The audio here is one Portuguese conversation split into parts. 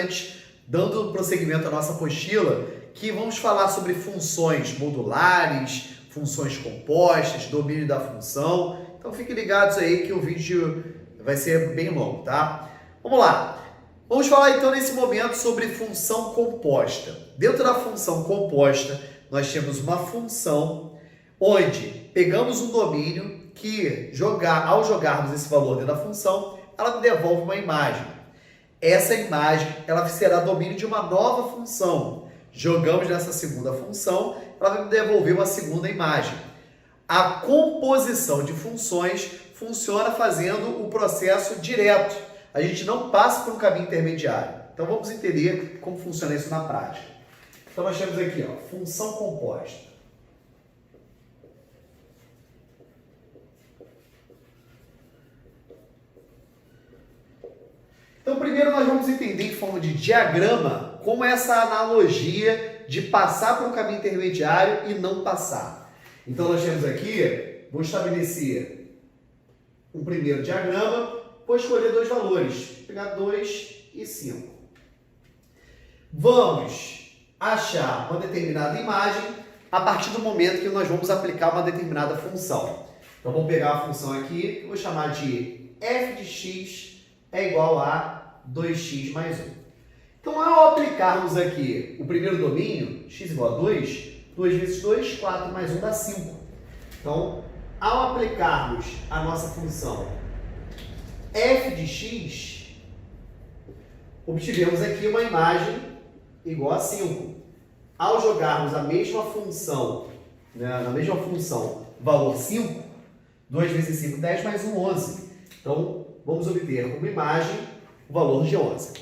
instantes, dando prosseguimento à nossa apostila, que vamos falar sobre funções modulares, funções compostas, domínio da função. Então fiquem ligados aí que o vídeo vai ser bem longo, tá? Vamos lá. Vamos falar então nesse momento sobre função composta. Dentro da função composta, nós temos uma função onde pegamos um domínio que, ao jogarmos esse valor dentro da função, ela me devolve uma imagem. Essa imagem ela será domínio de uma nova função. Jogamos nessa segunda função, ela vai me devolver uma segunda imagem. A composição de funções funciona fazendo o processo direto. A gente não passa por um caminho intermediário. Então vamos entender como funciona isso na prática. Então nós temos aqui, ó, função composta. Então primeiro nós vamos entender em forma de diagrama como é essa analogia de passar por um caminho intermediário e não passar. Então nós temos aqui, vou estabelecer um primeiro diagrama, vou escolher dois valores, vou pegar 2 e 5. Vamos achar uma determinada imagem a partir do momento que nós vamos aplicar uma determinada função. Então vamos pegar a função aqui, que eu vou chamar de f de x é igual a 2x mais 1. Então, ao aplicarmos aqui o primeiro domínio, x igual a 2, 2 vezes 2, 4 mais 1 dá 5. Então, ao aplicarmos a nossa função f de x, obtivemos aqui uma imagem igual a 5. Ao jogarmos a mesma função, na mesma função, valor 5, 2 vezes 5, 10 mais 1, 11. Então, vamos obter como imagem o valor de 11.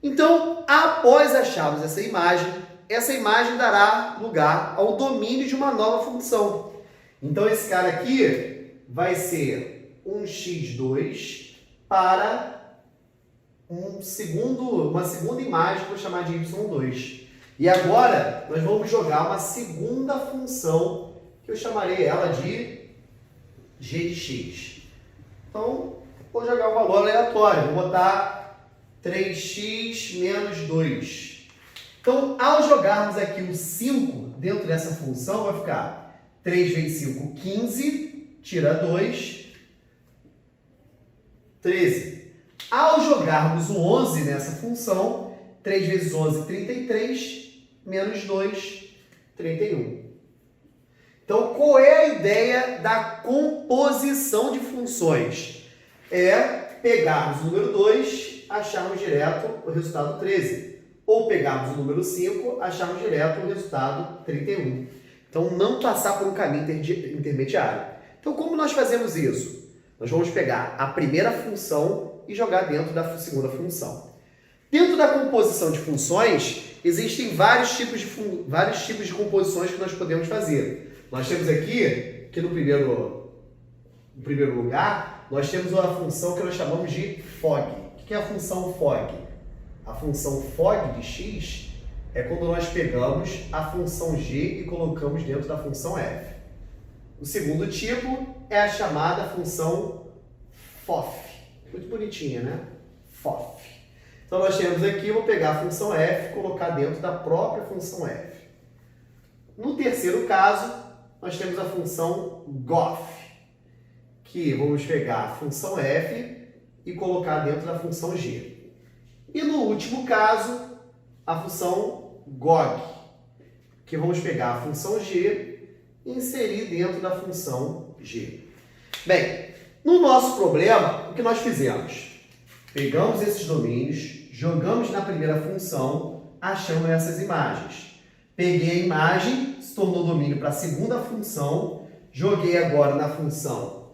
Então, após acharmos essa imagem dará lugar ao domínio de uma nova função. Então, esse cara aqui vai ser um x2 para uma segunda imagem que eu vou chamar de y2. E agora, nós vamos jogar uma segunda função que eu chamarei ela de g de x. Então, vou jogar um valor aleatório, vou botar 3x menos 2. Então, ao jogarmos aqui o 5 dentro dessa função, vai ficar 3 vezes 5, 15, tira 2, 13. Ao jogarmos o 11 nessa função, 3 vezes 11, 33, menos 2, 31. Então, qual é a ideia da composição de funções? É pegarmos o número 2, acharmos direto o resultado 13. Ou pegarmos o número 5, acharmos direto o resultado 31. Então, não passar por um caminho intermediário. Então, como nós fazemos isso? Nós vamos pegar a primeira função e jogar dentro da segunda função. Dentro da composição de funções, existem vários tipos de composições que nós podemos fazer. Nós temos aqui, que no primeiro lugar, nós temos uma função que nós chamamos de fog. O que é a função fog? A função fog de x é quando nós pegamos a função g e colocamos dentro da função f. O segundo tipo é a chamada função fof. Muito bonitinha, né? Fof. Então nós temos aqui, eu vou pegar a função f e colocar dentro da própria função f. No terceiro caso, nós temos a função gof, que vamos pegar a função f e colocar dentro da função g. E no último caso, a função gog, que vamos pegar a função g e inserir dentro da função g. Bem, no nosso problema, o que nós fizemos? Pegamos esses domínios, jogamos na primeira função, achamos essas imagens. Peguei a imagem, se tornou domínio para a segunda função, joguei agora na função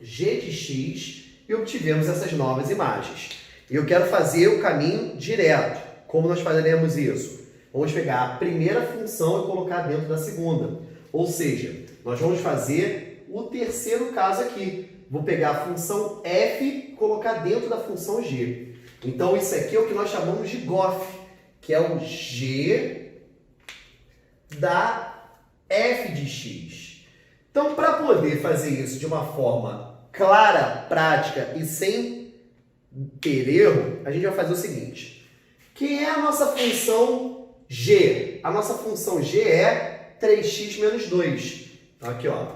g de x e obtivemos essas novas imagens. Eu quero fazer o caminho direto. Como nós faremos isso? Vamos pegar a primeira função e colocar dentro da segunda. Ou seja, nós vamos fazer o terceiro caso aqui. Vou pegar a função f e colocar dentro da função g. Então, isso aqui é o que nós chamamos de gof, que é o g da f de x. Então, para poder fazer isso de uma forma clara, prática e sem ter erro, a gente vai fazer o seguinte. Quem é a nossa função g? A nossa função g é 3x menos 2. Então, aqui, ó,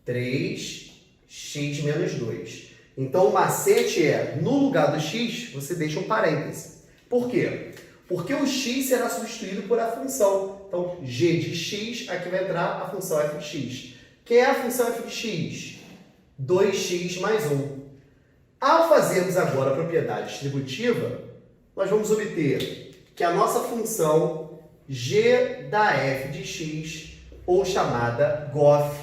3x menos 2. Então, o macete é, no lugar do x, você deixa um parêntese. Por quê? Porque o x será substituído por a função. Então, g de x, aqui vai entrar a função f de x. Quem é a função f de x? 2x mais 1. Ao fazermos agora a propriedade distributiva, nós vamos obter que a nossa função g da f de x, ou chamada GOF,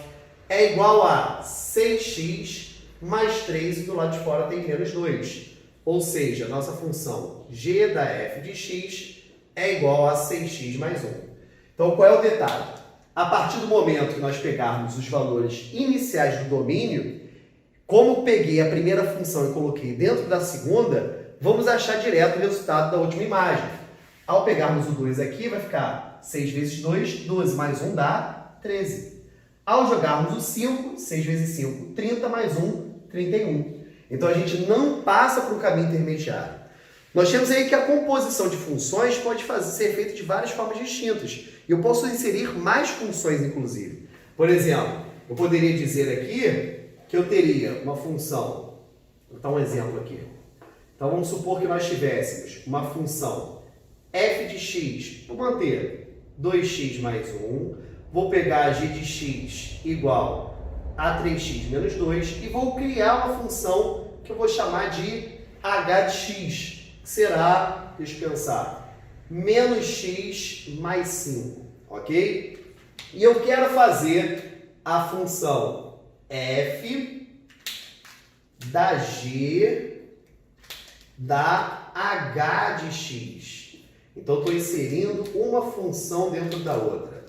é igual a 6x mais 3 e do lado de fora tem menos 2. Ou seja, a nossa função g da f de x é igual a 6x mais 1. Então, qual é o detalhe? A partir do momento que nós pegarmos os valores iniciais do domínio, como peguei a primeira função e coloquei dentro da segunda, vamos achar direto o resultado da última imagem. Ao pegarmos o 2 aqui, vai ficar 6 vezes 2, 12 mais 1 dá 13. Ao jogarmos o 5, 6 vezes 5, 30 mais 1, 31. Então, a gente não passa para o caminho intermediário. Nós temos aí que a composição de funções pode ser feita de várias formas distintas. E eu posso inserir mais funções, inclusive. Por exemplo, eu poderia dizer aqui que eu teria uma função, vou dar um exemplo aqui. Então, vamos supor que nós tivéssemos uma função f de x, vou manter 2x mais 1, vou pegar g de x igual a 3x menos 2 e vou criar uma função que eu vou chamar de h de x, que será, deixa eu pensar, menos x mais 5, ok? E eu quero fazer a função f da g da h de x. Então, estou inserindo uma função dentro da outra.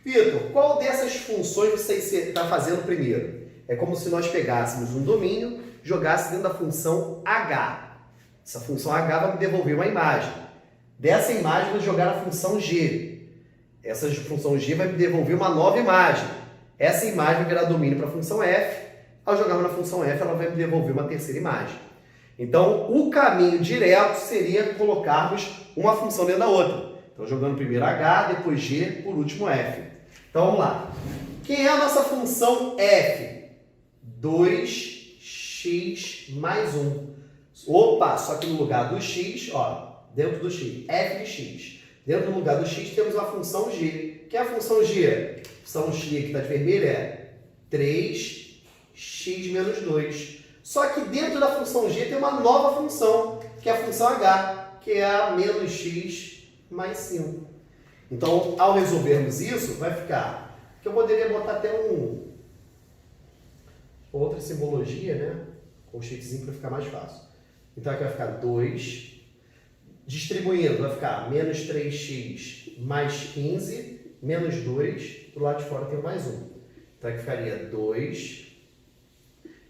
Vitor, qual dessas funções você está fazendo primeiro? É como se nós pegássemos um domínio, jogássemos dentro da função h. Essa função h vai me devolver uma imagem. Dessa imagem, eu vou jogar a função g. Essa função g vai me devolver uma nova imagem. Essa imagem vai virar domínio para a função f. Ao jogarmos na função f, ela vai me devolver uma terceira imagem. Então, o caminho direto seria colocarmos uma função dentro da outra. Então, jogando primeiro h, depois g, por último f. Então, vamos lá. Quem é a nossa função f? 2x mais 1. Opa, só que no lugar do x, ó, dentro do x, f de x. Dentro do lugar do x temos a função g. Que é a função g? A função g que está de vermelho é 3x menos 2. Só que dentro da função g tem uma nova função, que é a função h, que é a menos x mais 5. Então, ao resolvermos isso, vai ficar, que eu poderia botar até outra simbologia, né? Com cheatzinho para ficar mais fácil. Então, aqui vai ficar 2, distribuindo, vai ficar menos 3x mais 15, menos 2, do lado de fora tem o mais 1. Então, aqui ficaria 2,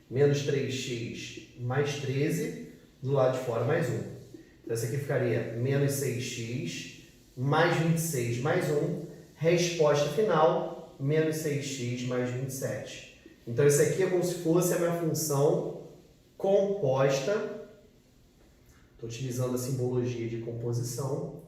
menos 3x mais 13, do lado de fora mais 1. Então, essa aqui ficaria menos 6x mais 26 mais 1, resposta final, menos 6x mais 27. Então, isso aqui é como se fosse a minha função composta. Estou utilizando a simbologia de composição.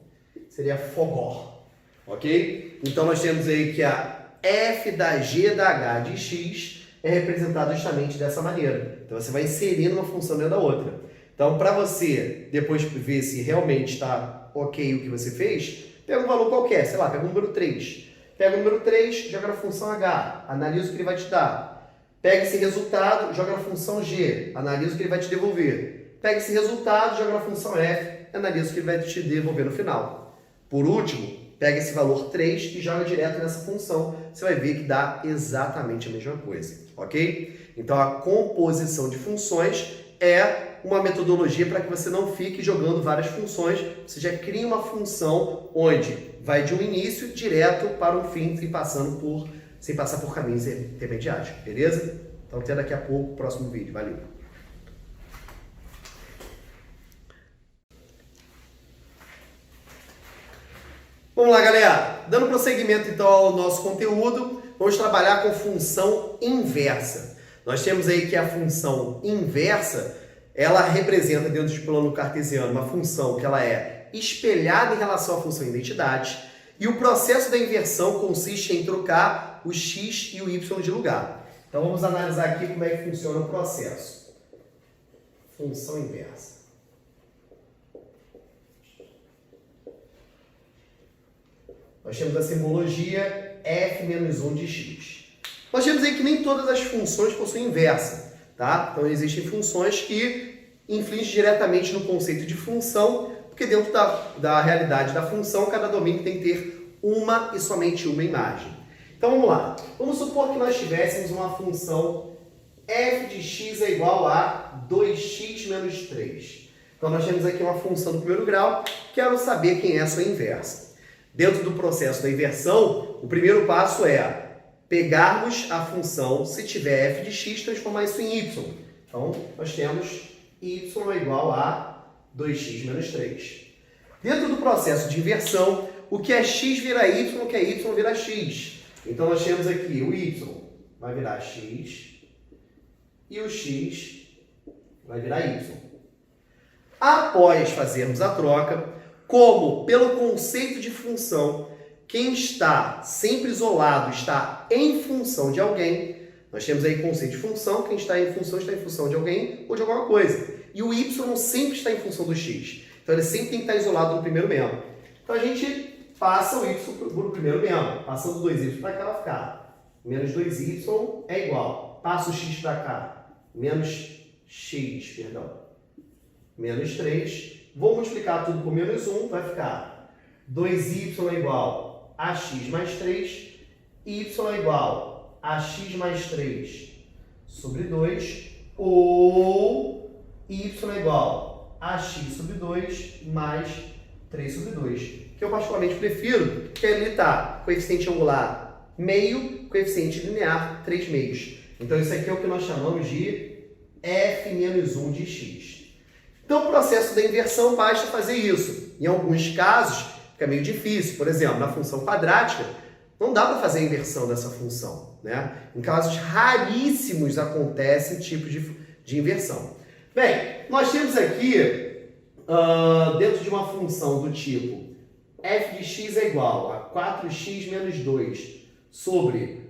Seria FOGOR, ok? Então, nós temos aí que a f da g da h de x é representada justamente dessa maneira. Então, você vai inserindo uma função dentro da outra. Então, para você depois ver se realmente está ok o que você fez, pega um valor qualquer, sei lá, pega o número 3. Pega o número 3, joga na função h, analisa o que ele vai te dar. Pega esse resultado, joga na função g, analisa o que ele vai te devolver. Pega esse resultado, joga na função f, analisa o que ele vai te devolver no final. Por último, pega esse valor 3 e joga direto nessa função. Você vai ver que dá exatamente a mesma coisa, ok? Então, a composição de funções é uma metodologia para que você não fique jogando várias funções. Você já cria uma função onde vai de um início direto para um fim sem passar por caminhos intermediários, beleza? Então, até daqui a pouco, próximo vídeo. Valeu! Vamos lá, galera! Dando prosseguimento, então, ao nosso conteúdo, vamos trabalhar com função inversa. Nós temos aí que a função inversa, ela representa dentro do plano cartesiano uma função que ela é espelhada em relação à função identidade, e o processo da inversão consiste em trocar o x e o y de lugar. Então vamos analisar aqui como é que funciona o processo. Função inversa. Nós temos a simbologia f menos 1 de x. Nós temos aí que nem todas as funções possuem inversa, tá? Então existem funções que influem diretamente no conceito de função, porque dentro da realidade da função, cada domínio tem que ter uma e somente uma imagem. Então vamos lá. Vamos supor que nós tivéssemos uma função f de x é igual a 2x menos 3. Então nós temos aqui uma função do primeiro grau, quero saber quem é a sua inversa. Dentro do processo da inversão, o primeiro passo é pegarmos a função, se tiver f de x, transformar isso em y. Então, nós temos y é igual a 2x menos 3. Dentro do processo de inversão, o que é x vira y, o que é y vira x. Então, nós temos aqui o y vai virar x e o x vai virar y. Após fazermos a troca, como pelo conceito de função, quem está sempre isolado está em função de alguém, nós temos aí conceito de função, quem está em função de alguém ou de alguma coisa. E o y sempre está em função do x. Então ele sempre tem que estar isolado no primeiro membro. Então a gente passa o y para o primeiro membro. Passando 2y para cá vai ficar menos 2y é igual. Passa o x para cá. Menos 3. Vou multiplicar tudo por menos 1, vai ficar 2y é igual a x mais 3, y é igual a x mais 3 sobre 2, ou y é igual a x sobre 2 mais 3 sobre 2. Que eu particularmente prefiro, que ele está coeficiente angular meio, coeficiente linear 3 meios. Então isso aqui é o que nós chamamos de f menos 1 de x. Então, o processo da inversão basta fazer isso. Em alguns casos, fica meio difícil. Por exemplo, na função quadrática, não dá para fazer a inversão dessa função, né? Em casos raríssimos acontece esse tipo de inversão. Bem, nós temos aqui, dentro de uma função do tipo f de x é igual a 4x menos 2 sobre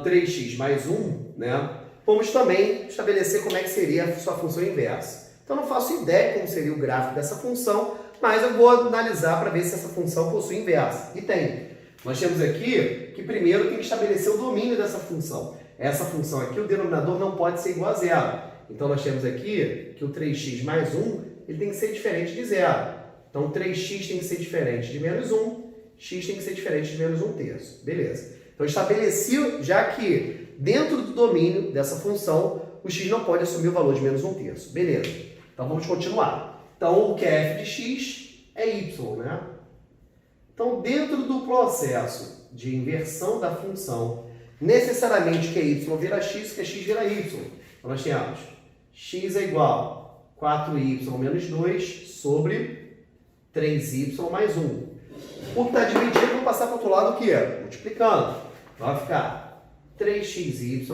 3x mais 1, né? Vamos também estabelecer como é que seria a sua função inversa. Então, eu não faço ideia como seria o gráfico dessa função, mas eu vou analisar para ver se essa função possui inversa. E tem. Nós temos aqui que primeiro tem que estabelecer o domínio dessa função. Essa função aqui, o denominador não pode ser igual a zero. Então, nós temos aqui que o 3x mais 1 ele tem que ser diferente de zero. Então, 3x tem que ser diferente de menos 1, x tem que ser diferente de menos 1/3. Beleza. Então, estabeleci já que dentro do domínio dessa função, o x não pode assumir o valor de menos 1/3. Beleza. Então, vamos continuar. Então, o que é f de x é y, né? Então, dentro do processo de inversão da função, necessariamente que é y vira x, que é x vira y. Então, nós temos x é igual a 4y menos 2 sobre 3y mais 1. O que está dividido, vou passar para o outro lado o que é? Multiplicando. Vai ficar 3xy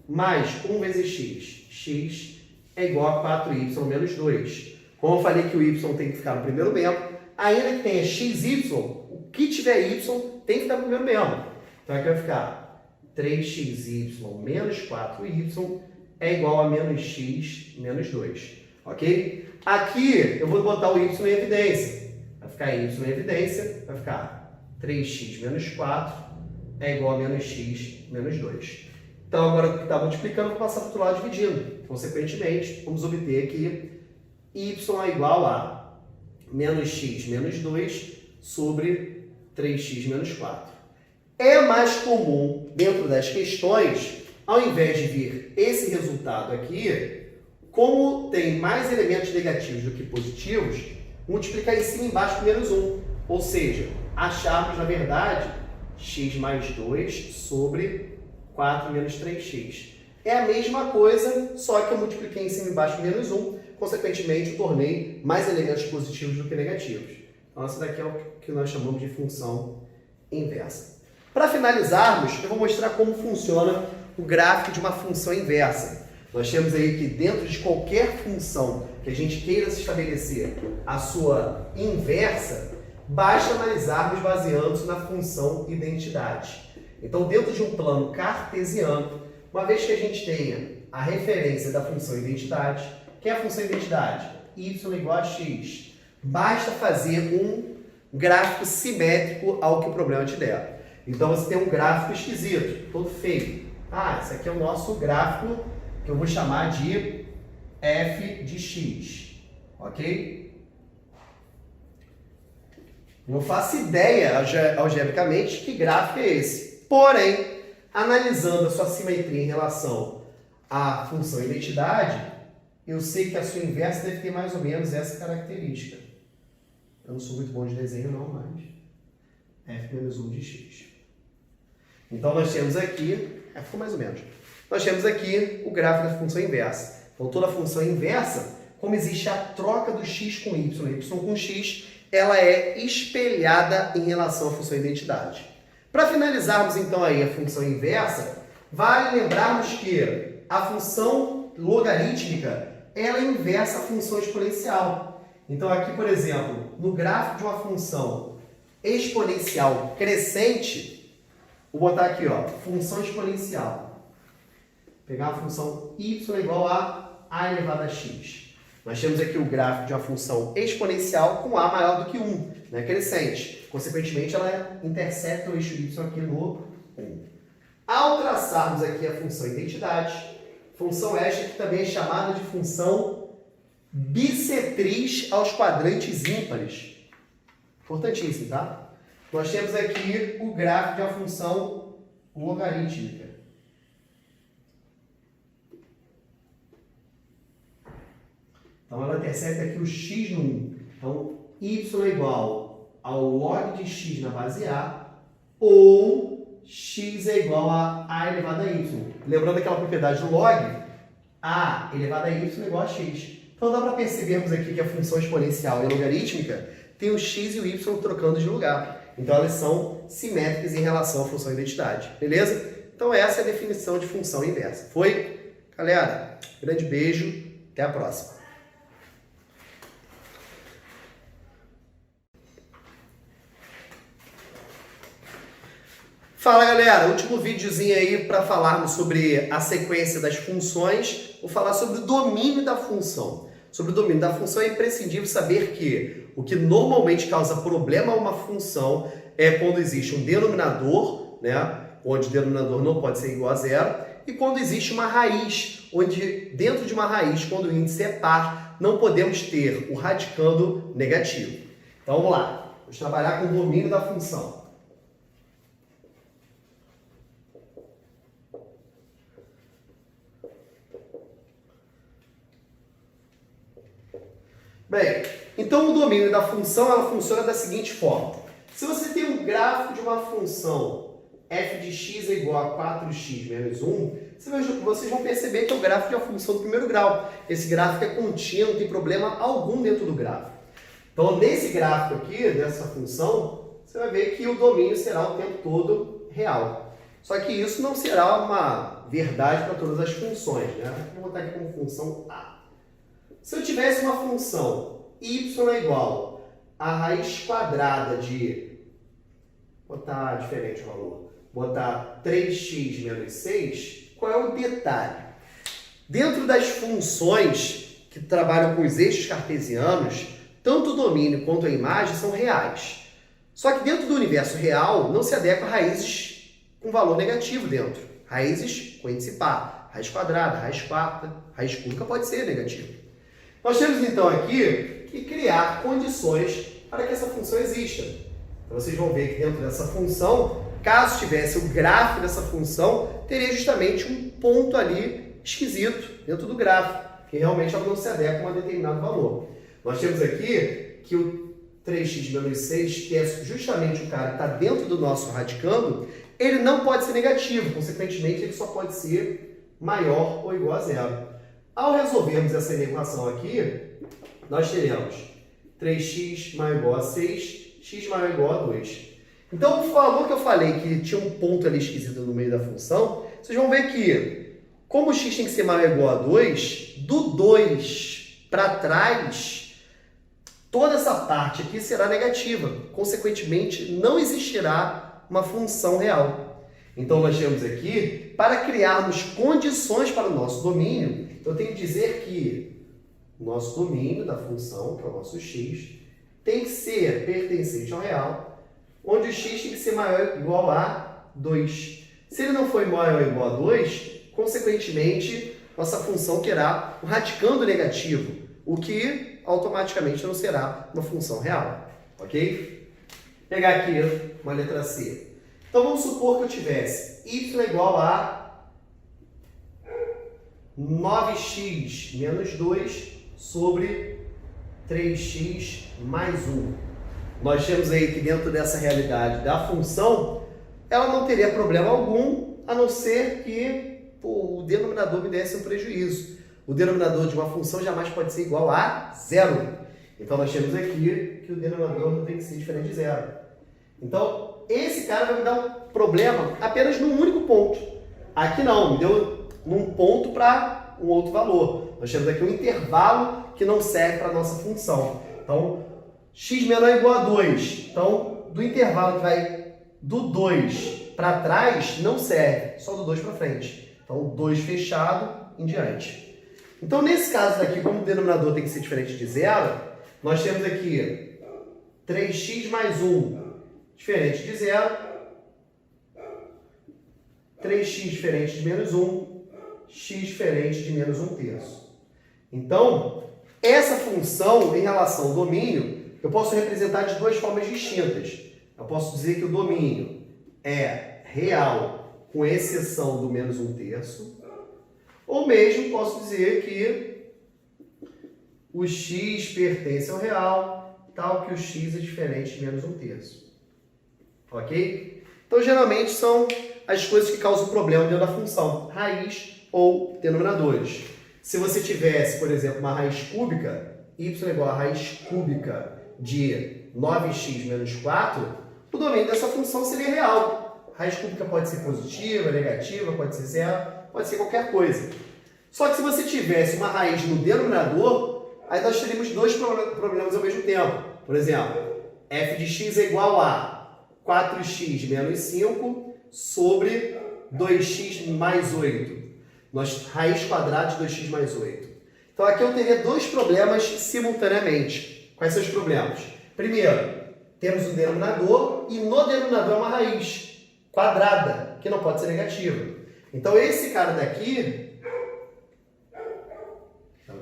mais 1 vezes x. X é igual a 4y menos 2. Como eu falei que o y tem que ficar no primeiro membro, ainda que tenha xy, o que tiver y tem que ficar no primeiro membro. Então aqui vai ficar 3xy menos 4y é igual a menos x menos 2. Ok? Aqui eu vou botar o y em evidência. Vai ficar y em evidência, vai ficar 3x menos 4 é igual a menos x menos 2. Então, agora que está multiplicando, vou passar para o outro lado dividindo. Consequentemente, vamos obter aqui y é igual a menos x menos 2 sobre 3x menos 4. É mais comum, dentro das questões, ao invés de vir esse resultado aqui, como tem mais elementos negativos do que positivos, multiplicar em cima e embaixo por menos 1. Ou seja, acharmos, na verdade, x mais 2 sobre 4 menos 3x. É a mesma coisa, só que eu multipliquei em cima e embaixo por menos 1. Consequentemente, eu tornei mais elementos positivos do que negativos. Então, essa daqui é o que nós chamamos de função inversa. Para finalizarmos, eu vou mostrar como funciona o gráfico de uma função inversa. Nós temos aí que dentro de qualquer função que a gente queira se estabelecer a sua inversa, basta analisarmos baseando-se na função identidade. Então, dentro de um plano cartesiano, uma vez que a gente tenha a referência da função identidade, que é a função identidade? Y igual a x. Basta fazer um gráfico simétrico ao que o problema te der. Então, você tem um gráfico esquisito, todo feio. Esse aqui é o nosso gráfico que eu vou chamar de f de x. Ok? Não faço ideia, algebricamente, que gráfico é esse. Porém, analisando a sua simetria em relação à função identidade, eu sei que a sua inversa deve ter mais ou menos essa característica. Eu não sou muito bom de desenho não, mas f menos 1 de x. Então, nós temos aqui, ficou mais ou menos, nós temos aqui o gráfico da função inversa. Então, toda função inversa, como existe a troca do x com y, y com x, ela é espelhada em relação à função identidade. Para finalizarmos, então, aí a função inversa, vale lembrarmos que a função logarítmica, ela é inversa à função exponencial. Então, aqui, por exemplo, no gráfico de uma função exponencial crescente, vou botar aqui, função exponencial. Pegar a função y igual a elevado a x. Nós temos aqui o gráfico de uma função exponencial com a maior do que 1, né, crescente. Consequentemente, ela intercepta o eixo y aqui no 1. Ao traçarmos aqui a função identidade, função esta que também é chamada de função bissetriz aos quadrantes ímpares. Importantíssimo, tá? Nós temos aqui o gráfico de uma função logarítmica. Então, ela intercepta aqui o x no 1. Então, y é igual ao log de x na base A, ou x é igual a elevado a y. Lembrando aquela propriedade do log, a elevado a y é igual a x. Então, dá para percebermos aqui que a função exponencial e logarítmica tem o x e o y trocando de lugar. Então, elas são simétricas em relação à função identidade. Beleza? Então, essa é a definição de função inversa. Foi? Galera, grande beijo. Até a próxima. Fala galera, último videozinho aí para falarmos sobre a sequência das funções. Vou falar sobre o domínio da função. Sobre o domínio da função é imprescindível saber que o que normalmente causa problema a uma função é quando existe um denominador, né, onde o denominador não pode ser igual a zero, e quando existe uma raiz, onde dentro de uma raiz, quando o índice é par, não podemos ter o radicando negativo. Então vamos lá, vamos trabalhar com o domínio da função. Bem, então o domínio da função ela funciona da seguinte forma. Se você tem um gráfico de uma função f de x é igual a 4x menos 1, vocês vão perceber que é o gráfico de uma função do primeiro grau. Esse gráfico é contínuo, não tem problema algum dentro do gráfico. Então, nesse gráfico aqui, dessa função, você vai ver que o domínio será o tempo todo real. Só que isso não será uma verdade para todas as funções, né? Vou botar aqui como função A. Se eu tivesse uma função y é igual a raiz quadrada de, botar diferente o valor, botar 3x menos 6, qual é o detalhe? Dentro das funções que trabalham com os eixos cartesianos, tanto o domínio quanto a imagem são reais. Só que dentro do universo real não se adequa a raízes com valor negativo dentro. Raízes com índice par, raiz quadrada, raiz quarta, raiz cúbica pode ser negativo. Nós temos então aqui que criar condições para que essa função exista. Então vocês vão ver que dentro dessa função, caso tivesse o gráfico dessa função, teria justamente um ponto ali esquisito dentro do gráfico, que realmente não se adequa a um determinado valor. Nós temos aqui que o 3x menos 6, que é justamente o cara que está dentro do nosso radicando, ele não pode ser negativo, consequentemente ele só pode ser maior ou igual a zero. Ao resolvermos essa equação aqui, nós teremos 3x maior ou igual a 6, x maior ou igual a 2. Então, o valor que eu falei que tinha um ponto ali esquisito no meio da função, vocês vão ver que Como o x tem que ser maior ou igual a 2, do 2 para trás, toda essa parte aqui será negativa. Consequentemente, não existirá uma função real. Então, nós temos aqui, para criarmos condições para o nosso domínio, eu tenho que dizer que o nosso domínio da função, que é o nosso x, tem que ser pertencente ao real, onde o x tem que ser maior ou igual a 2. Se ele não for maior ou igual a 2, consequentemente, nossa função terá um radicando negativo, o que automaticamente não será uma função real, ok? Vou pegar aqui uma letra C. Então, vamos supor que eu tivesse y igual a 9x menos 2 sobre 3x mais 1. Nós temos aí que dentro dessa realidade da função, ela não teria problema algum, a não ser que o denominador me desse um prejuízo. O denominador de uma função jamais pode ser igual a zero. Então, nós temos aqui que o denominador não tem que ser diferente de zero. Então, esse cara vai me dar um problema apenas num único ponto. Aqui não, me deu num ponto para um outro valor. Nós temos aqui um intervalo que não serve para a nossa função. Então, x menor ou igual a 2. Então, do intervalo que vai do 2 para trás, não serve, só do 2 para frente. Então, 2 fechado, em diante. Então, nesse caso daqui, como o denominador tem que ser diferente de zero, nós temos aqui 3x mais 1 diferente de zero, 3x diferente de menos 1, x diferente de menos 1/3. Então, essa função em relação ao domínio, eu posso representar de duas formas distintas. Eu posso dizer que o domínio é real, com exceção do menos 1/3, ou mesmo posso dizer que o x pertence ao real, tal que o x é diferente de menos 1/3. Ok? Então, geralmente, são as coisas que causam problema dentro da função, raiz ou denominadores. Se você tivesse, por exemplo, uma raiz cúbica, y igual a raiz cúbica de 9x menos 4, o domínio dessa função seria real. A raiz cúbica pode ser positiva, negativa, pode ser zero, pode ser qualquer coisa. Só que se você tivesse uma raiz no denominador, aí nós teríamos dois problemas ao mesmo tempo. Por exemplo, f de x é igual a 4x menos 5 sobre 2x mais 8. Raiz quadrada de 2x mais 8. Então, aqui eu teria dois problemas simultaneamente. Quais são os problemas? Primeiro, temos um denominador e no denominador é uma raiz quadrada, que não pode ser negativa. Então, esse cara daqui...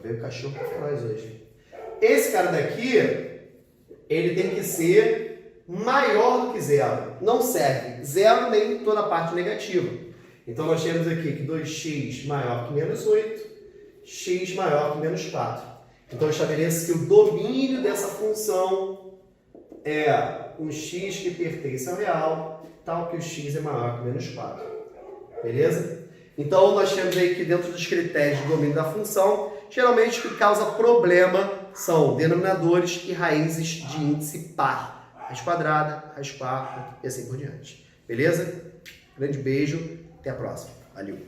Veio o cachorro para nós hoje. Esse cara daqui, ele tem que ser maior do que zero. Não serve zero nem toda a parte negativa. Então, nós temos aqui que 2x maior que menos 8, x maior que menos 4. Então, eu estabeleço que o domínio dessa função é um x que pertence ao real, tal que o x é maior que menos 4. Beleza? Então, nós temos aí que dentro dos critérios de domínio da função, geralmente o que causa problema são denominadores e raízes de índice par. Raiz quadrada, raiz quarta e assim por diante. Beleza? Grande beijo, até a próxima. Valeu!